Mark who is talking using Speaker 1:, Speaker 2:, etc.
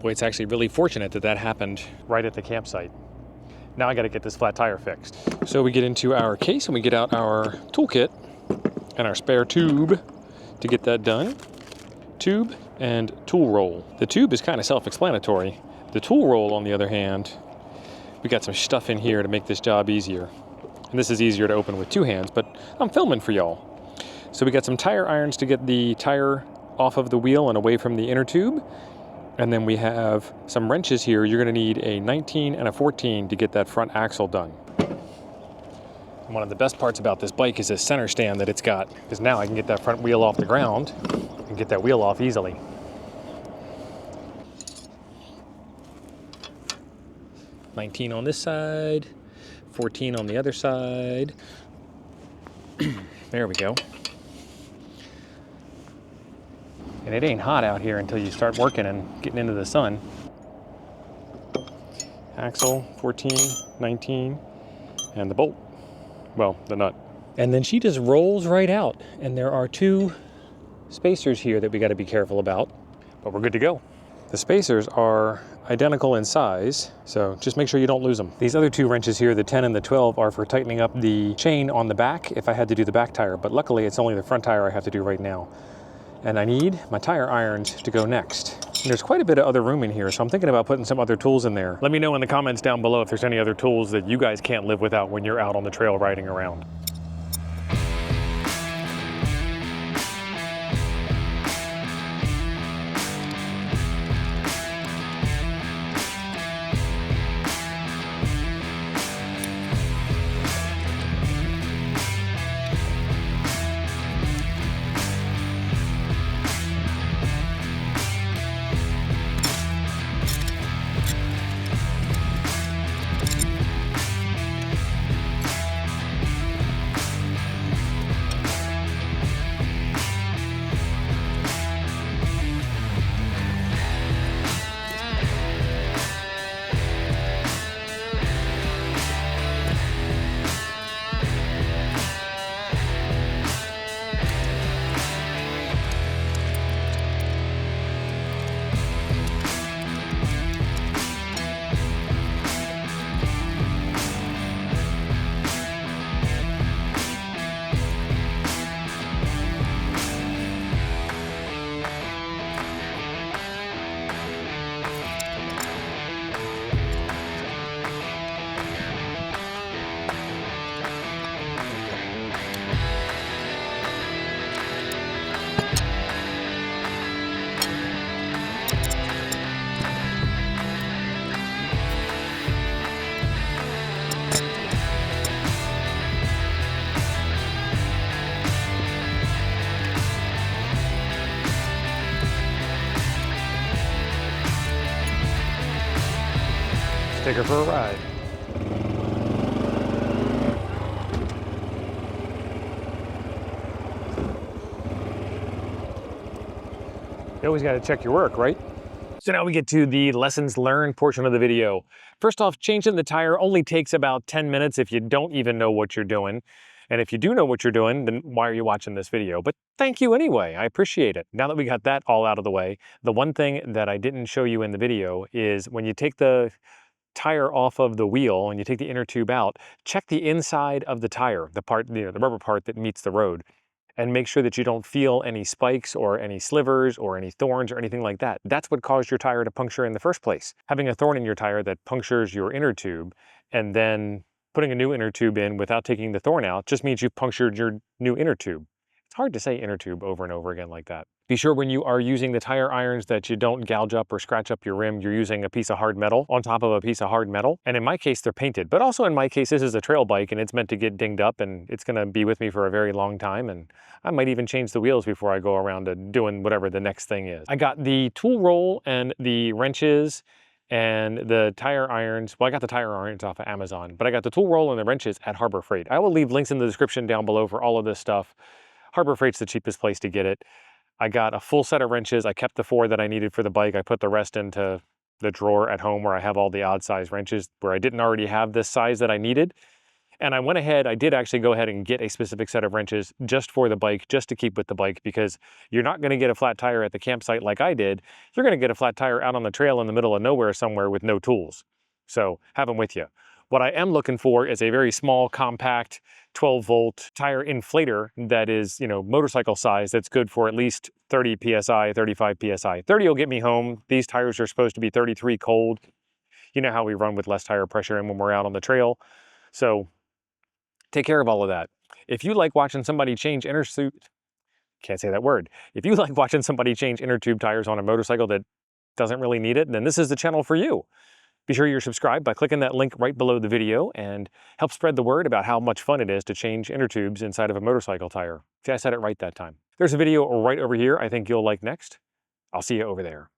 Speaker 1: Boy, it's actually really fortunate that that happened right at the campsite. Now I got to get this flat tire fixed. So we get into our case and we get out our toolkit and our spare tube to get that done. Tube and tool roll. The tube is kind of self-explanatory. The tool roll, on the other hand, we got some stuff in here to make this job easier. And this is easier to open with two hands, but I'm filming for y'all. So we got some tire irons to get the tire off of the wheel and away from the inner tube. And then we have some wrenches here. You're gonna need a 19 and a 14 to get that front axle done. And one of the best parts about this bike is this center stand that it's got, because now I can get that front wheel off the ground and get that wheel off easily. "19 on this side, 14 on the other side." There we go. And it ain't hot out here until you start working and getting into the sun. Axle, 14, 19, and the bolt. Well, the nut. And then she just rolls right out. And there are two spacers here that we gotta be careful about, but we're good to go. The spacers are identical in size, so just make sure you don't lose them. These other two wrenches here, the 10 and the 12, are for tightening up the chain on the back if I had to do the back tire, but luckily it's only the front tire I have to do right now. And I need my tire irons to go next. And there's quite a bit of other room in here, so I'm thinking about putting some other tools in there. Let me know in the comments down below if there's any other tools that you guys can't live without when you're out on the trail riding around. Take her for a ride. You always got to check your work, right? So now we get to the lessons learned portion of the video. First off, changing the tire only takes about 10 minutes if you don't even know what you're doing. And if you do know what you're doing, then why are you watching this video? But thank you anyway, I appreciate it. Now that we got that all out of the way, the one thing that I didn't show you in the video is when you take the tire off of the wheel and you take the inner tube out, check the inside of the tire, the part, the rubber part that meets the road, and make sure that you don't feel any spikes or any slivers or any thorns or anything like that. That's what caused your tire to puncture in the first place. Having a thorn in your tire that punctures your inner tube and then putting a new inner tube in without taking the thorn out just means you've punctured your new inner tube. It's hard to say inner tube over and over again like that. Be sure when you are using the tire irons that you don't gouge up or scratch up your rim. You're using a piece of hard metal on top of a piece of hard metal. And in my case, they're painted. But also in my case, this is a trail bike and it's meant to get dinged up and it's gonna be with me for a very long time. And I might even change the wheels before I go around to doing whatever the next thing is. I got the tool roll and the wrenches and the tire irons. Well, I got the tire irons off of Amazon, but I got the tool roll and the wrenches at Harbor Freight. I will leave links in the description down below for all of this stuff. Harbor Freight's the cheapest place to get it. I got a full set of wrenches. I kept the 4 that I needed for the bike. I put the rest into the drawer at home where I have all the odd size wrenches where I didn't already have this size that I needed. And I went ahead, I did actually go ahead and get a specific set of wrenches just for the bike, just to keep with the bike, because you're not gonna get a flat tire at the campsite like I did. You're gonna get a flat tire out on the trail in the middle of nowhere somewhere with no tools. So have them with you. What I am looking for is a very small, compact, 12-volt tire inflator that is, motorcycle size, that's good for at least 30 PSI, 35 PSI. 30 will get me home. These tires are supposed to be 33 cold. You know how we run with less tire pressure and when we're out on the trail. So take care of all of that. If you like watching somebody change can't say that word. If you like watching somebody change inner tube tires on a motorcycle that doesn't really need it, then this is the channel for you. Be sure you're subscribed by clicking that link right below the video and help spread the word about how much fun it is to change inner tubes inside of a motorcycle tire. See, I said it right that time. There's a video right over here I think you'll like next. I'll see you over there.